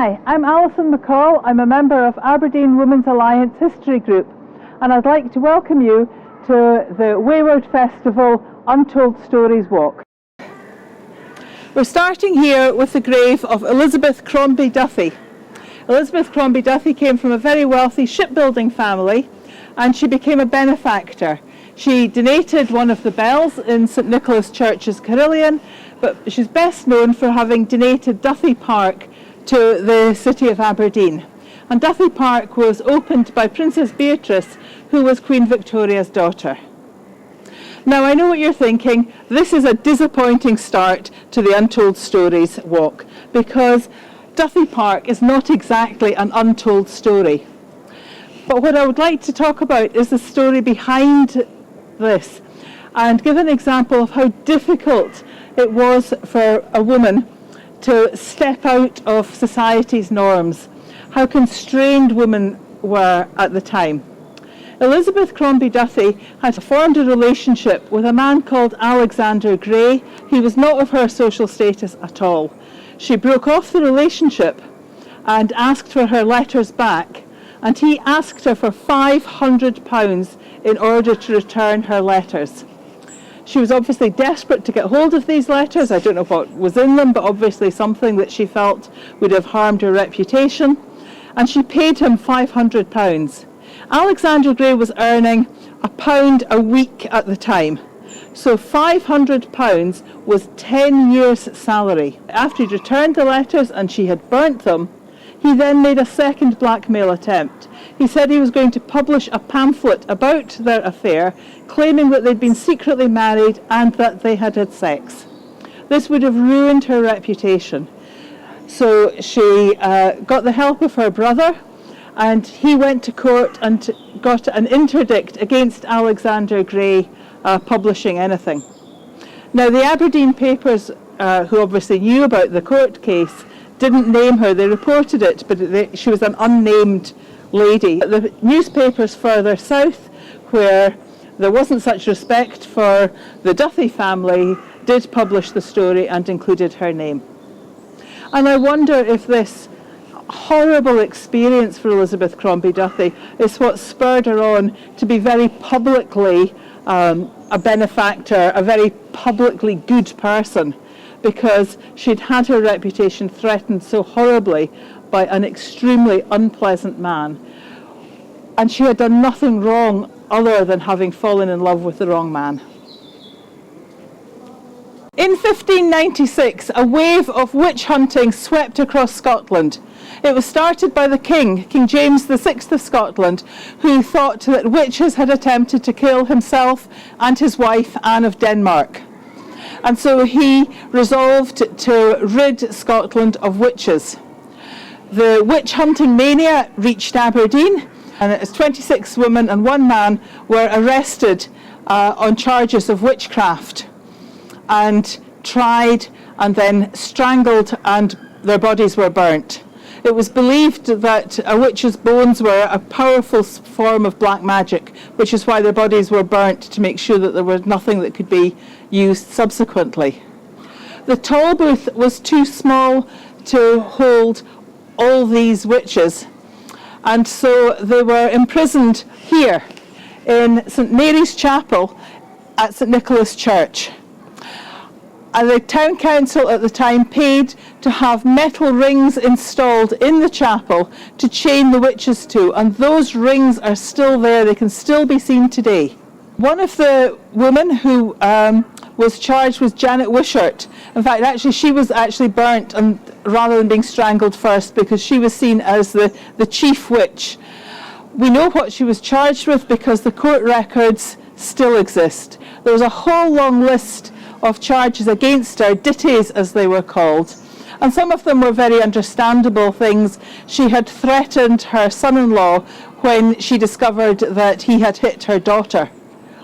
Hi, I'm Alison McCall. I'm a member of Aberdeen Women's Alliance History Group, and I'd like to welcome you to the Wayward Festival Untold Stories Walk. We're starting here with the grave of Elizabeth Crombie Duffy. Elizabeth Crombie Duffy came from a very wealthy shipbuilding family, and she became a benefactor. She donated one of the bells in St Nicholas Church's carillon, but she's best known for having donated Duffy Park to the city of Aberdeen. And Duffy Park was opened by Princess Beatrice, who was Queen Victoria's daughter. Now, I know what you're thinking. This is a disappointing start to the Untold Stories walk, because Duffy Park is not exactly an untold story. But what I would like to talk about is the story behind this, and give an example of how difficult it was for a woman to step out of society's norms, how constrained women were at the time. Elizabeth Crombie Duffy had formed a relationship with a man called Alexander Gray. He was not of her social status at all. She broke off the relationship and asked for her letters back, and he asked her for £500 in order to return her letters. She was obviously desperate to get hold of these letters. I don't know what was in them, but obviously something that she felt would have harmed her reputation. And she paid him £500. Alexander Gray was earning £1 a week at the time. So £500 was 10 years' salary. After he'd returned the letters and she had burnt them, he then made a second blackmail attempt. He said he was going to publish a pamphlet about their affair, claiming that they'd been secretly married and that they had had sex. This would have ruined her reputation. So she got the help of her brother, and he went to court and got an interdict against Alexander Gray publishing anything. Now, the Aberdeen papers, who obviously knew about the court case, didn't name her. They reported it, but she was an unnamed lady. The newspapers further south, where there wasn't such respect for the Duffy family, did publish the story and included her name. And I wonder if this horrible experience for Elizabeth Crombie Duffy is what spurred her on to be very publicly a benefactor, a very publicly good person, because she'd had her reputation threatened so horribly by an extremely unpleasant man. And she had done nothing wrong other than having fallen in love with the wrong man. In 1596, a wave of witch hunting swept across Scotland. It was started by the King, King James VI of Scotland, who thought that witches had attempted to kill himself and his wife, Anne of Denmark. And so he resolved to rid Scotland of witches. The witch hunting mania reached Aberdeen, and it was 26 women and 1 man were arrested on charges of witchcraft and tried and then strangled, and their bodies were burnt. It was believed that a witch's bones were a powerful form of black magic, which is why their bodies were burnt, to make sure that there was nothing that could be used subsequently. The Tolbooth was too small to hold all these witches, and so they were imprisoned here in St Mary's Chapel at St Nicholas Church. And the town council at the time paid to have metal rings installed in the chapel to chain the witches to, and those rings are still there. They can still be seen today. One of the women who was charged was Janet Wishart. In fact, she was actually burnt, and rather than being strangled first, because she was seen as the chief witch. We know what she was charged with because the court records still exist. There was a whole long list of charges against her, ditties as they were called. And some of them were very understandable things. She had threatened her son-in-law when she discovered that he had hit her daughter.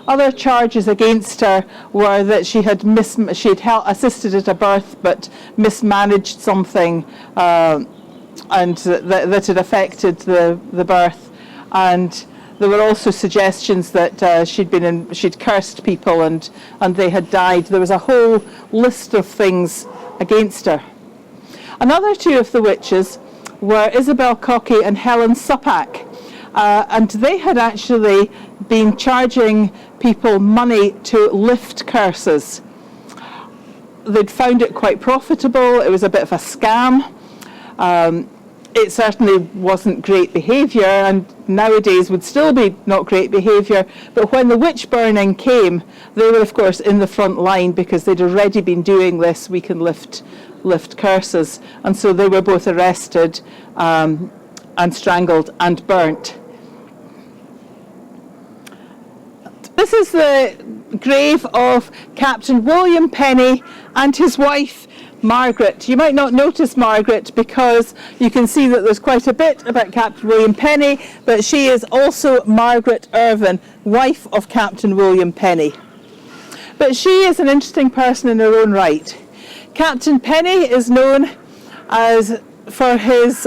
Other charges against her were that she'd assisted at a birth but mismanaged something, and that had affected the birth. And there were also suggestions that she'd cursed people and they had died. There was a whole list of things against her. Another 2 of the witches were Isabel Cockey and Helen Suppak. And they had actually been charging people money to lift curses. They'd found it quite profitable. It was a bit of a scam. It certainly wasn't great behaviour, and nowadays would still be not great behaviour. But when the witch burning came, they were of course in the front line because they'd already been doing this, we can lift curses. And so they were both arrested and strangled and burnt. This is the grave of Captain William Penny and his wife Margaret. You might not notice Margaret because you can see that there's quite a bit about Captain William Penny, but she is also Margaret Irvine, wife of Captain William Penny. But she is an interesting person in her own right. Captain Penny is known for his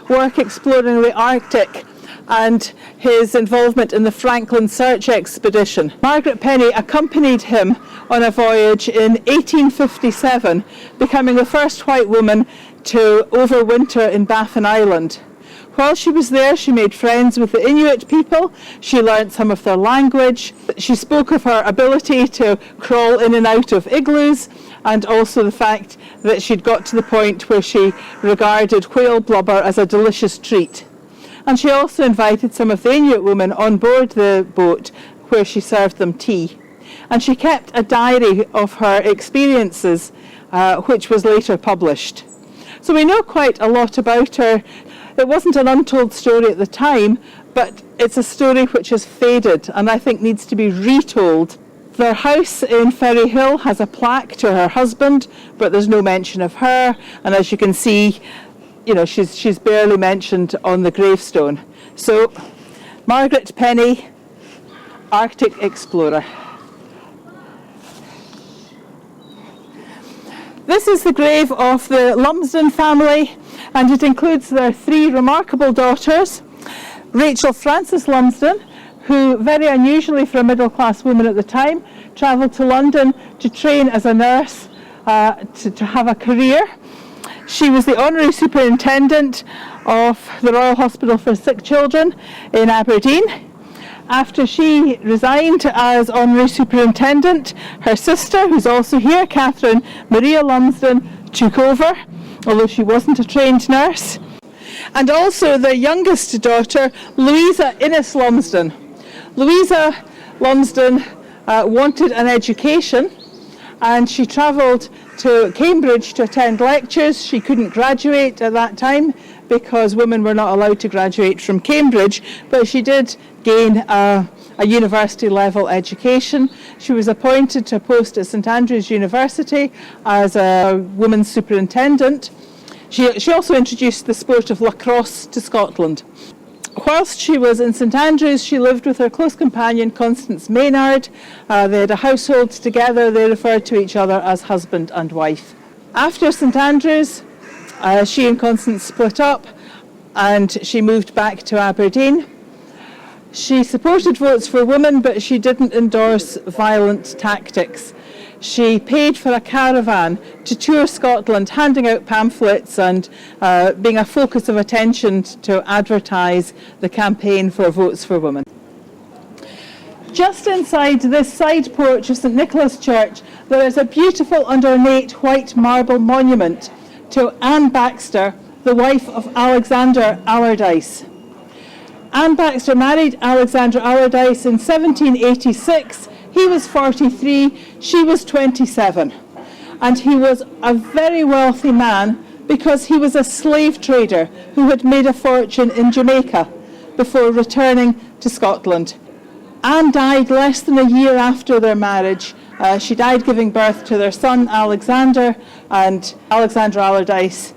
work exploring the Arctic and his involvement in the Franklin Search Expedition. Margaret Penny accompanied him on a voyage in 1857, becoming the first white woman to overwinter in Baffin Island. While she was there, she made friends with the Inuit people. She learnt some of their language. She spoke of her ability to crawl in and out of igloos, and also the fact that she'd got to the point where she regarded whale blubber as a delicious treat. And she also invited some of the Inuit women on board the boat where she served them tea. And she kept a diary of her experiences, which was later published. So we know quite a lot about her. It wasn't an untold story at the time, but it's a story which has faded and I think needs to be retold. Their house in Ferryhill has a plaque to her husband, but there's no mention of her. And as you can see, you know, she's barely mentioned on the gravestone. So, Margaret Penny, Arctic explorer. This is the grave of the Lumsden family, and it includes their three remarkable daughters. Rachel Frances Lumsden, who, very unusually for a middle-class woman at the time, travelled to London to train as a nurse, to have a career. She was the honorary superintendent of the Royal Hospital for Sick Children in Aberdeen. After she resigned as honorary superintendent, her sister, who's also here, Catherine Maria Lumsden, took over, although she wasn't a trained nurse. And also their youngest daughter, Louisa Innes Lumsden. Louisa Lumsden wanted an education, and she travelled to Cambridge to attend lectures. She couldn't graduate at that time because women were not allowed to graduate from Cambridge, but she did gain a university level education. She was appointed to a post at St Andrews University as a women's superintendent. She also introduced the sport of lacrosse to Scotland. Whilst she was in St Andrews, she lived with her close companion Constance Maynard. They had a household together. They referred to each other as husband and wife. After St Andrews, she and Constance split up and she moved back to Aberdeen. She supported Votes for Women, but she didn't endorse violent tactics. She paid for a caravan to tour Scotland, handing out pamphlets and being a focus of attention to advertise the campaign for Votes for Women. Just inside this side porch of St Nicholas Church, there is a beautiful and ornate white marble monument to Anne Baxter, the wife of Alexander Allardyce. Anne Baxter married Alexander Allardyce in 1786. He was 43, she was 27. And he was a very wealthy man because he was a slave trader who had made a fortune in Jamaica before returning to Scotland. Anne died less than a year after their marriage. She died giving birth to their son Alexander, and Alexander Allardyce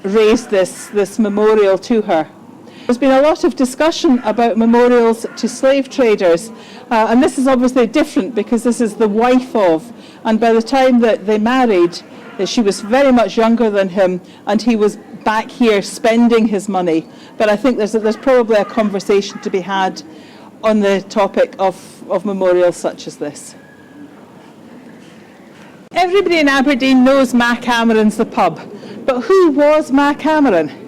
raised this memorial to her. There's been a lot of discussion about memorials to slave traders, and this is obviously different because this is the wife of, and by the time that they married, she was very much younger than him, and he was back here spending his money. But I think there's probably a conversation to be had on the topic of memorials such as this. Everybody in Aberdeen knows Ma Cameron's the pub, but who was Ma Cameron?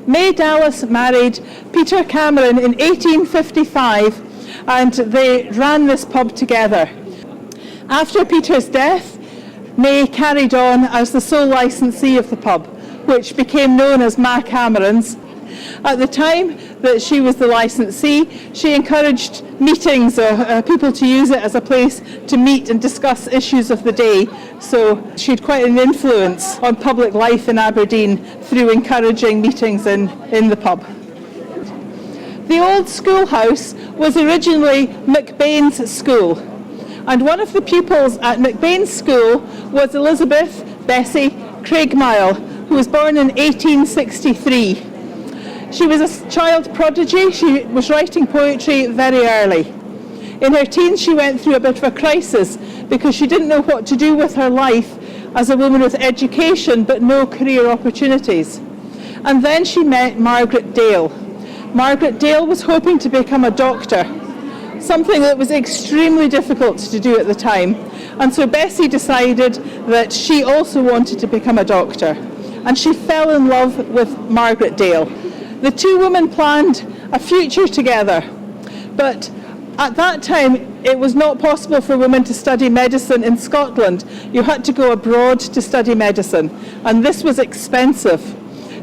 May Dallas married Peter Cameron in 1855, and they ran this pub together. After Peter's death, May carried on as the sole licensee of the pub, which became known as Ma Cameron's. At the time that she was the licensee, she encouraged meetings, people to use it as a place to meet and discuss issues of the day. So she had quite an influence on public life in Aberdeen through encouraging meetings in the pub. The old schoolhouse was originally McBain's School, and one of the pupils at McBain's School was Elizabeth Bessie Craigmile, who was born in 1863. She was a child prodigy. She was writing poetry very early. In her teens, she went through a bit of a crisis because she didn't know what to do with her life as a woman with education but no career opportunities. And then she met Margaret Dale. Margaret Dale was hoping to become a doctor, something that was extremely difficult to do at the time. And so Bessie decided that she also wanted to become a doctor. And she fell in love with Margaret Dale. The two women planned a future together, but at that time it was not possible for women to study medicine in Scotland. You had to go abroad to study medicine, and this was expensive.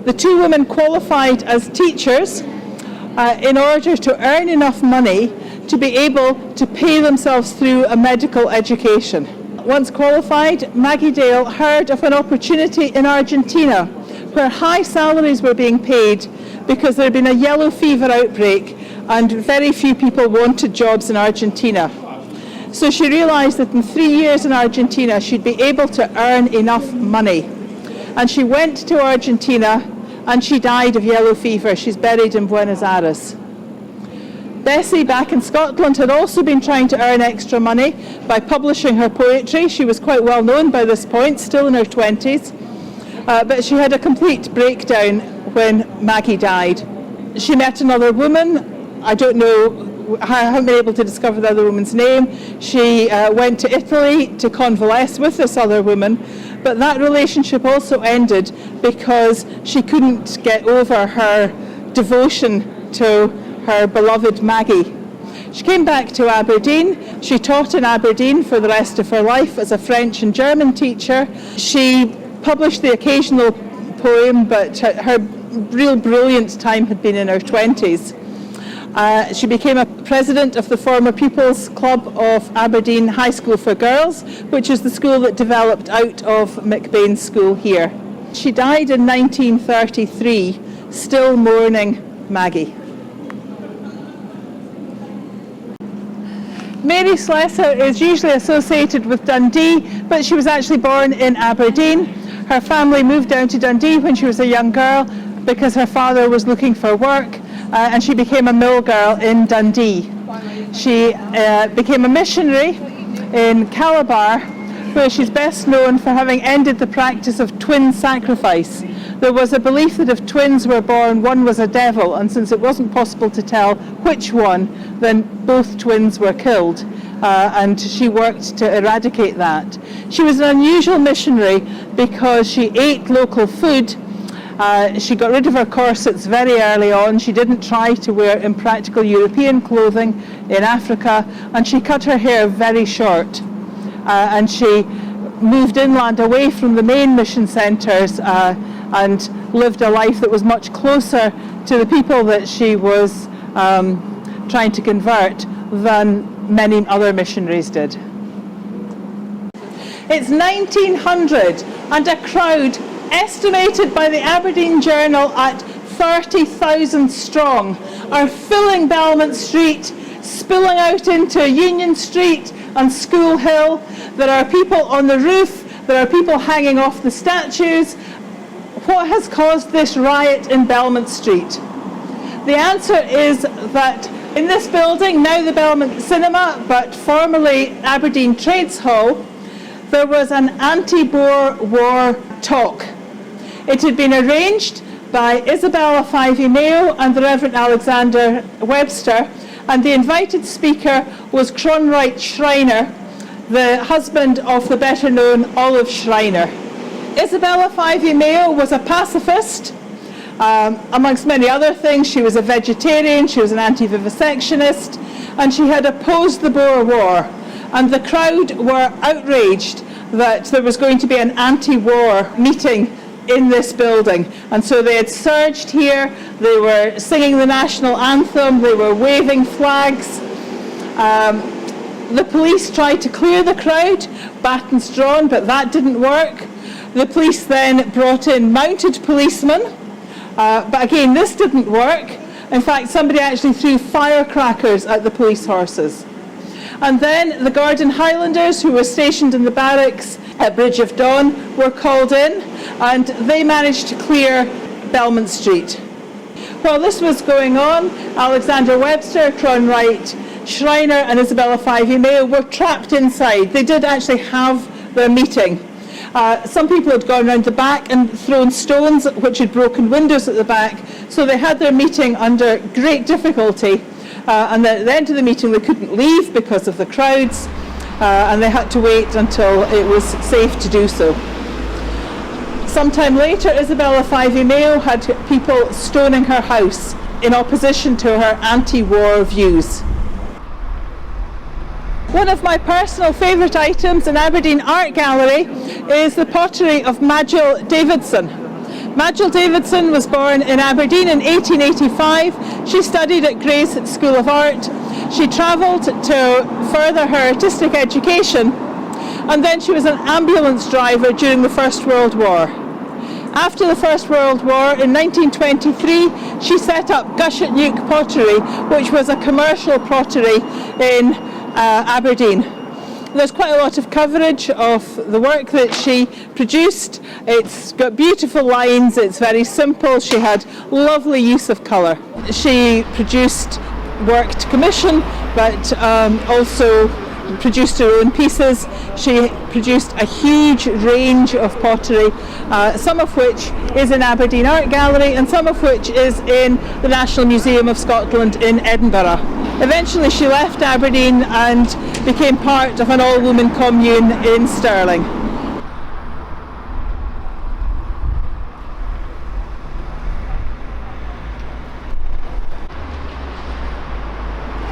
The two women qualified as teachers in order to earn enough money to be able to pay themselves through a medical education. Once qualified, Maggie Dale heard of an opportunity in Argentina where high salaries were being paid because there had been a yellow fever outbreak and very few people wanted jobs in Argentina. So she realised that in 3 years in Argentina she'd be able to earn enough money. And she went to Argentina and she died of yellow fever. She's buried in Buenos Aires. Bessie, back in Scotland, had also been trying to earn extra money by publishing her poetry. She was quite well known by this point, still in her 20s. But she had a complete breakdown when Maggie died. She met another woman. I don't know, I haven't been able to discover the other woman's name. She went to Italy to convalesce with this other woman, but that relationship also ended because she couldn't get over her devotion to her beloved Maggie. She came back to Aberdeen. She taught in Aberdeen for the rest of her life as a French and German teacher. She published the occasional poem, but her real brilliant time had been in her 20s. She became a president of the former Pupils Club of Aberdeen High School for Girls, which is the school that developed out of McBain's School here. She died in 1933, still mourning Maggie. Mary Slessor is usually associated with Dundee, but she was actually born in Aberdeen. Her family moved down to Dundee when she was a young girl because her father was looking for work, and she became a mill girl in Dundee. She became a missionary in Calabar, where she's best known for having ended the practice of twin sacrifice. There was a belief that if twins were born, one was a devil, and since it wasn't possible to tell which one, then both twins were killed. And she worked to eradicate that. She was an unusual missionary because she ate local food. She got rid of her corsets very early on. She didn't try to wear impractical European clothing in Africa, and she cut her hair very short. And she moved inland away from the main mission centres and lived a life that was much closer to the people that she was trying to convert than many other missionaries did. It's 1900 and a crowd estimated by the Aberdeen Journal at 30,000 strong are filling Belmont Street, spilling out into Union Street and School Hill. There are people on the roof, there are people hanging off the statues. What has caused this riot in Belmont Street? The answer is that in this building, now the Belmont Cinema, but formerly Aberdeen Trades Hall, there was an anti-Boer War talk. It had been arranged by Isabella Fyvie Mayo and the Reverend Alexander Webster, and the invited speaker was Cronwright Schreiner, the husband of the better-known Olive Schreiner. Isabella Fyvie Mayo was a pacifist, Amongst many other things, she was a vegetarian, she was an anti-vivisectionist, and she had opposed the Boer War. And the crowd were outraged that there was going to be an anti-war meeting in this building. And so they had surged here, they were singing the national anthem, they were waving flags. The police tried to clear the crowd, batons drawn, but that didn't work. The police then brought in mounted policemen, but again, this didn't work. In fact, somebody actually threw firecrackers at the police horses. And then the Gordon Highlanders, who were stationed in the barracks at Bridge of Dawn, were called in, and they managed to clear Belmont Street. While this was going on, Alexander Webster, Cron Wright, Schreiner and Isabella Fyvie-Mayo were trapped inside. They did actually have their meeting. Some people had gone round the back and thrown stones which had broken windows at the back, so they had their meeting under great difficulty. And at the end of the meeting they couldn't leave because of the crowds, and they had to wait until it was safe to do so. Sometime later, Isabella Fyvie-Mayo had people stoning her house in opposition to her anti-war views. One of my personal favourite items in Aberdeen Art Gallery is the pottery of Majel Davidson. Majel Davidson was born in Aberdeen in 1885. She studied at Gray's School of Art. She travelled to further her artistic education, and then she was an ambulance driver during the First World War. After the First World War, in 1923, she set up Gushet-Nuke Pottery, which was a commercial pottery in Aberdeen. There's quite a lot of coverage of the work that she produced. It's got beautiful lines, it's very simple, she had lovely use of colour. She produced work to commission, but also produced her own pieces. She produced a huge range of pottery, some of which is in Aberdeen Art Gallery and some of which is in the National Museum of Scotland in Edinburgh. Eventually she left Aberdeen and became part of an all-woman commune in Stirling.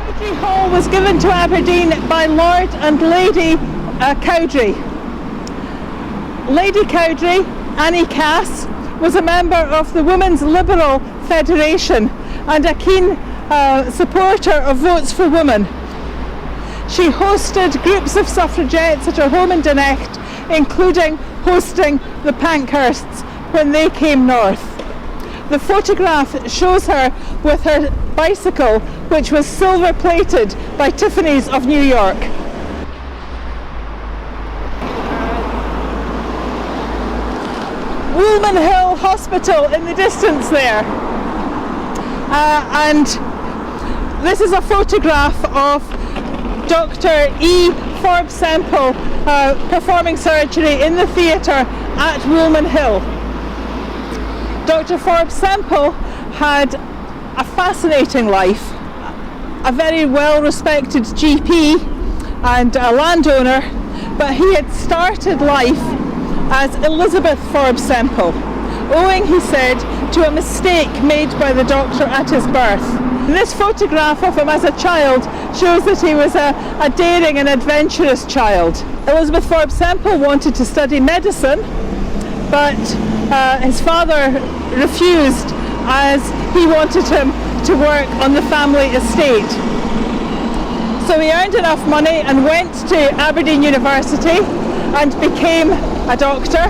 Cowdray Hall was given to Aberdeen by Lord and Lady Cowdray. Lady Cowdray, Annie Cass, was a member of the Women's Liberal Federation and a keen supporter of Votes for Women. She hosted groups of suffragettes at her home in Dunecht, including hosting the Pankhursts when they came north. The photograph shows her with her bicycle, which was silver plated by Tiffany's of New York. Woolman Hill Hospital in the distance there. And this is a photograph of Dr. E. Forbes Semple performing surgery in the theatre at Woolman Hill. Dr. Forbes Semple had a fascinating life, a very well-respected GP and a landowner, but he had started life as Elizabeth Forbes Semple, owing, he said, to a mistake made by the doctor at his birth. This photograph of him as a child shows that he was a daring and adventurous child. Elizabeth Forbes Semple wanted to study medicine, but his father refused as he wanted him to work on the family estate. So he earned enough money and went to Aberdeen University and became a doctor.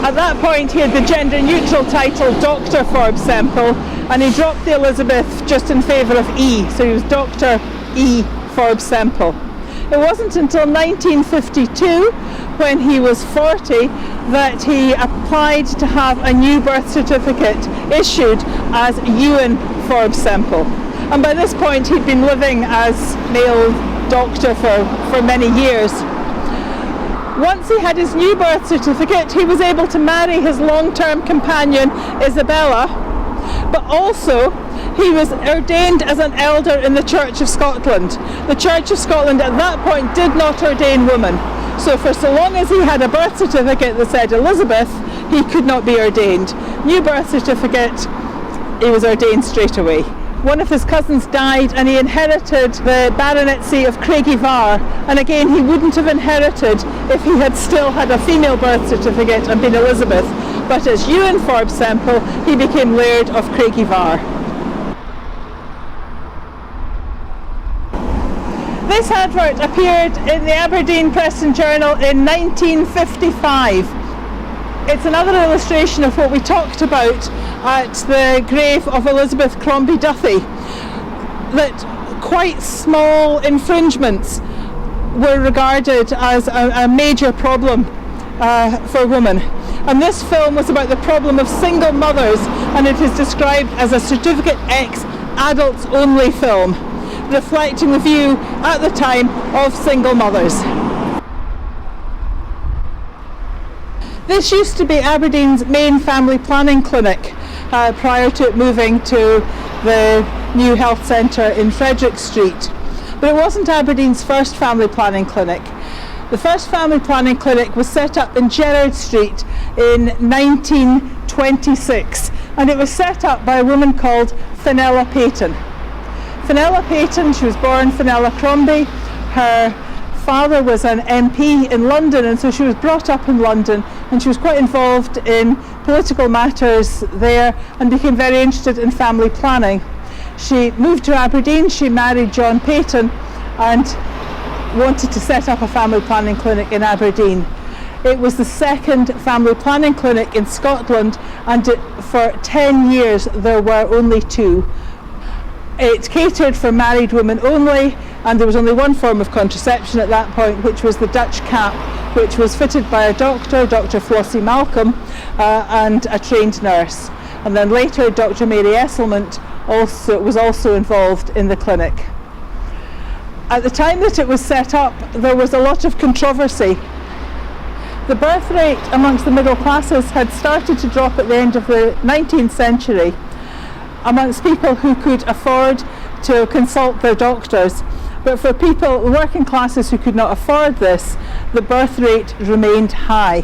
At that point he had the gender-neutral title Dr. Forbes Semple, and he dropped the Elizabeth just in favour of E, so he was Dr. E. Forbes Semple. It wasn't until 1952, when he was 40, that he applied to have a new birth certificate issued as Ewan Forbes Semple. And by this point he'd been living as male doctor for many years. Once he had his new birth certificate, he was able to marry his long-term companion Isabella, but also he was ordained as an elder in the Church of Scotland. The Church of Scotland at that point did not ordain women. So for so long as he had a birth certificate that said Elizabeth, he could not be ordained. New birth certificate, he was ordained straight away. One of his cousins died and he inherited the baronetcy of Craigievar, and again he wouldn't have inherited if he had still had a female birth certificate and been Elizabeth, but as Ewan Forbes Semple he became Laird of Craigievar. This advert appeared in the Aberdeen Press and Journal in 1955. It's another illustration of what we talked about at the grave of Elizabeth Crombie Duthie, that quite small infringements were regarded as a major problem for women. And this film was about the problem of single mothers, and it is described as a Certificate X adults only film, reflecting the view at the time of single mothers. This used to be Aberdeen's main family planning clinic prior to it moving to the new health centre in Frederick Street. But it wasn't Aberdeen's first family planning clinic. The first family planning clinic was set up in Gerrard Street in 1926, and it was set up by a woman called Fenella Peyton. Fenella Peyton, she was born Fenella Crombie. Her father was an MP in London, and so she was brought up in London, and she was quite involved in political matters there and became very interested in family planning. She moved to Aberdeen, she married John Peyton and wanted to set up a family planning clinic in Aberdeen. It was the second family planning clinic in Scotland, and for 10 years there were only two. It catered for married women only, and there was only one form of contraception at that point, which was the Dutch cap, which was fitted by a doctor, Dr. Flossie Malcolm, and a trained nurse. And then later Dr. Mary Esselmont was also involved in the clinic. At the time that it was set up, there was a lot of controversy. The birth rate amongst the middle classes had started to drop at the end of the 19th century amongst people who could afford to consult their doctors. But for people, working classes who could not afford this, the birth rate remained high.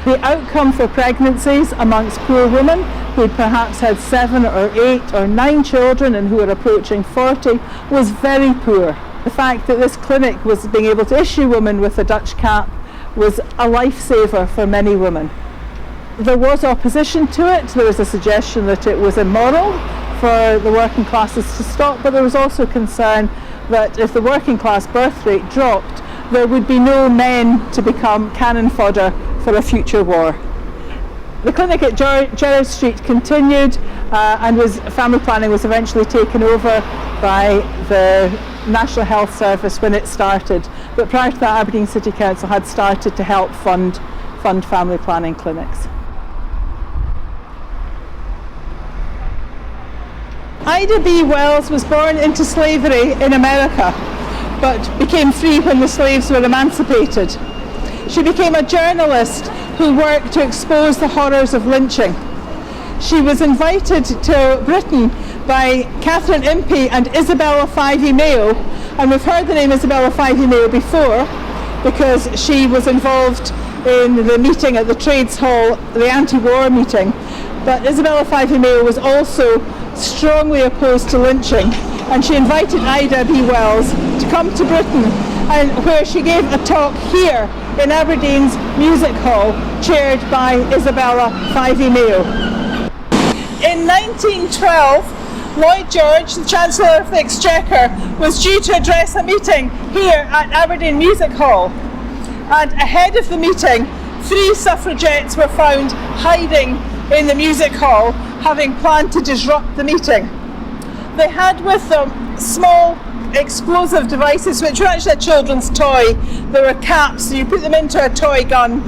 The outcome for pregnancies amongst poor women who perhaps had 7 or 8 or 9 children and who were approaching 40 was very poor. The fact that this clinic was being able to issue women with a Dutch cap was a lifesaver for many women. There was opposition to it. There was a suggestion that it was immoral for the working classes to stop, but there was also concern that if the working class birth rate dropped, there would be no men to become cannon fodder for a future war. The clinic at Gerrard Street continued, and family planning was eventually taken over by the National Health Service when it started. But prior to that, Aberdeen City Council had started to help fund family planning clinics. Ida B. Wells was born into slavery in America, but became free when the slaves were emancipated. She became a journalist who worked to expose the horrors of lynching. She was invited to Britain by Catherine Impey and Isabella Fyvie Mayo, and we've heard the name Isabella Fyvie Mayo before because she was involved in the meeting at the Trades Hall, the anti-war meeting. But Isabella Fyvie Mayo was also strongly opposed to lynching, and she invited Ida B. Wells to come to Britain, and where she gave a talk here in Aberdeen's Music Hall, chaired by Isabella Fyvie Mayo. In 1912, Lloyd George, the Chancellor of the Exchequer, was due to address a meeting here at Aberdeen Music Hall, and ahead of the meeting, 3 suffragettes were found hiding in the music hall, having planned to disrupt the meeting. They had with them small explosive devices, which were actually a children's toy. They were caps, so you put them into a toy gun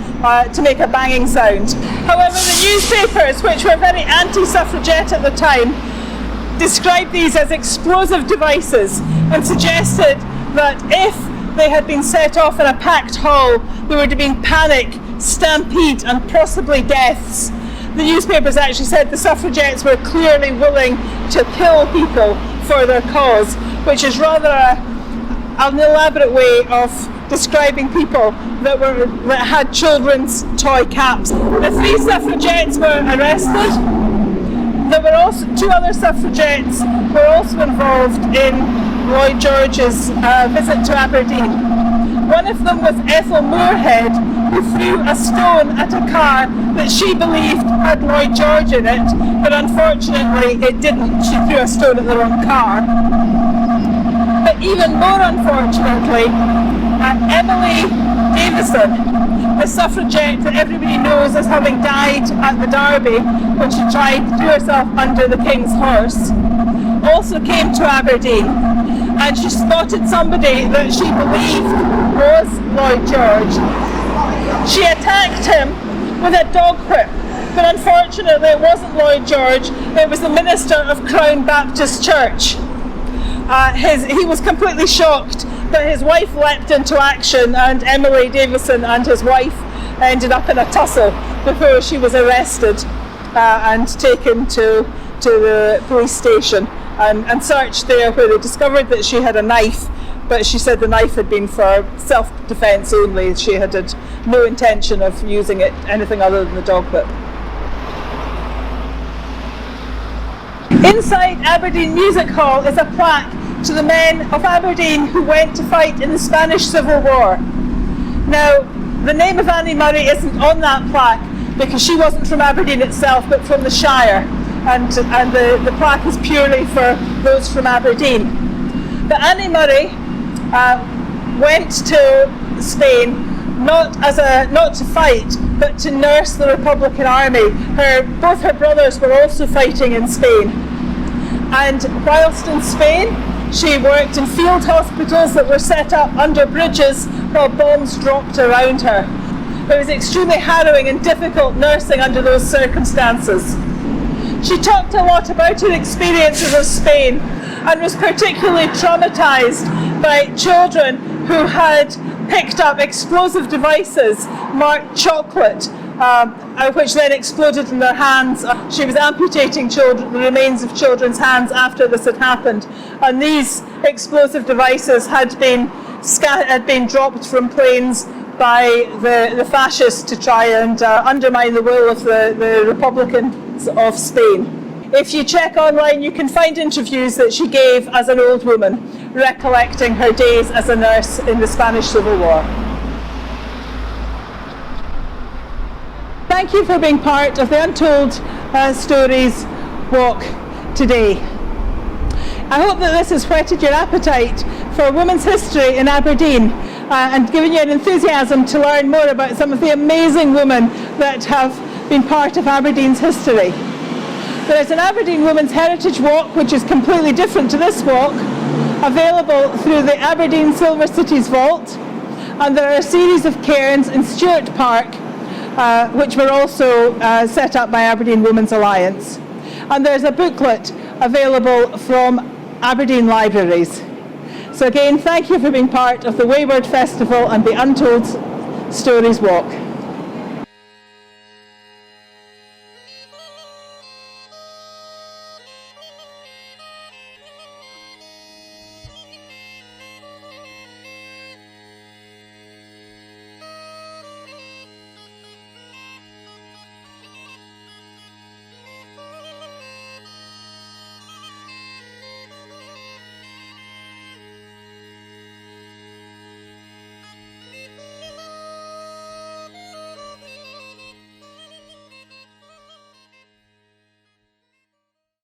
to make a banging sound. However, the newspapers, which were very anti-suffragette at the time, described these as explosive devices and suggested that if they had been set off in a packed hall, there would have been panic, stampede and possibly deaths. The newspapers actually said the suffragettes were clearly willing to kill people for their cause, which is rather an elaborate way of describing people that had children's toy caps. The 3 suffragettes were arrested. There were also 2 other suffragettes were also involved in Lloyd George's visit to Aberdeen. One of them was Ethel Moorhead, who threw a stone at a car that she believed had Lloyd George in it, but unfortunately it didn't. She threw a stone at the wrong car. But even more unfortunately, Emily Davison, the suffragette that everybody knows as having died at the Derby when she tried to throw herself under the King's horse, also came to Aberdeen, and she spotted somebody that she believed was Lloyd George. She attacked him with a dog whip, but unfortunately it wasn't Lloyd George, it was the minister of Crown Baptist Church. He was completely shocked, but his wife leapt into action, and Emily Davison and his wife ended up in a tussle before she was arrested and taken to the police station and searched there, where they discovered that she had a knife, but she said the knife had been for self-defence only. She had no intention of using it anything other than the dog whip. Inside Aberdeen Music Hall is a plaque to the men of Aberdeen who went to fight in the Spanish Civil War. Now, the name of Annie Murray isn't on that plaque because she wasn't from Aberdeen itself, but from the Shire, and the plaque is purely for those from Aberdeen. But Annie Murray went to Spain not to fight, but to nurse the Republican Army. Both her brothers were also fighting in Spain, and whilst in Spain she worked in field hospitals that were set up under bridges while bombs dropped around her. It was extremely harrowing and difficult nursing under those circumstances. She talked a lot about her experiences of Spain and was particularly traumatised by children who had picked up explosive devices marked chocolate, which then exploded in their hands. She was amputating the remains of children's hands after this had happened, and these explosive devices had been dropped from planes by the fascists to try and undermine the will of the Republicans of Spain. If you check online, you can find interviews that she gave as an old woman, recollecting her days as a nurse in the Spanish Civil War. Thank you for being part of the Untold Stories Walk today. I hope that this has whetted your appetite for women's history in Aberdeen and given you an enthusiasm to learn more about some of the amazing women that have been part of Aberdeen's history. There is an Aberdeen Women's Heritage Walk, which is completely different to this walk, available through the Aberdeen Silver Cities Vault, and there are a series of cairns in Stuart Park which were also set up by Aberdeen Women's Alliance. And there's a booklet available from Aberdeen Libraries. So again, thank you for being part of the Wayward Festival and the Untold Stories Walk.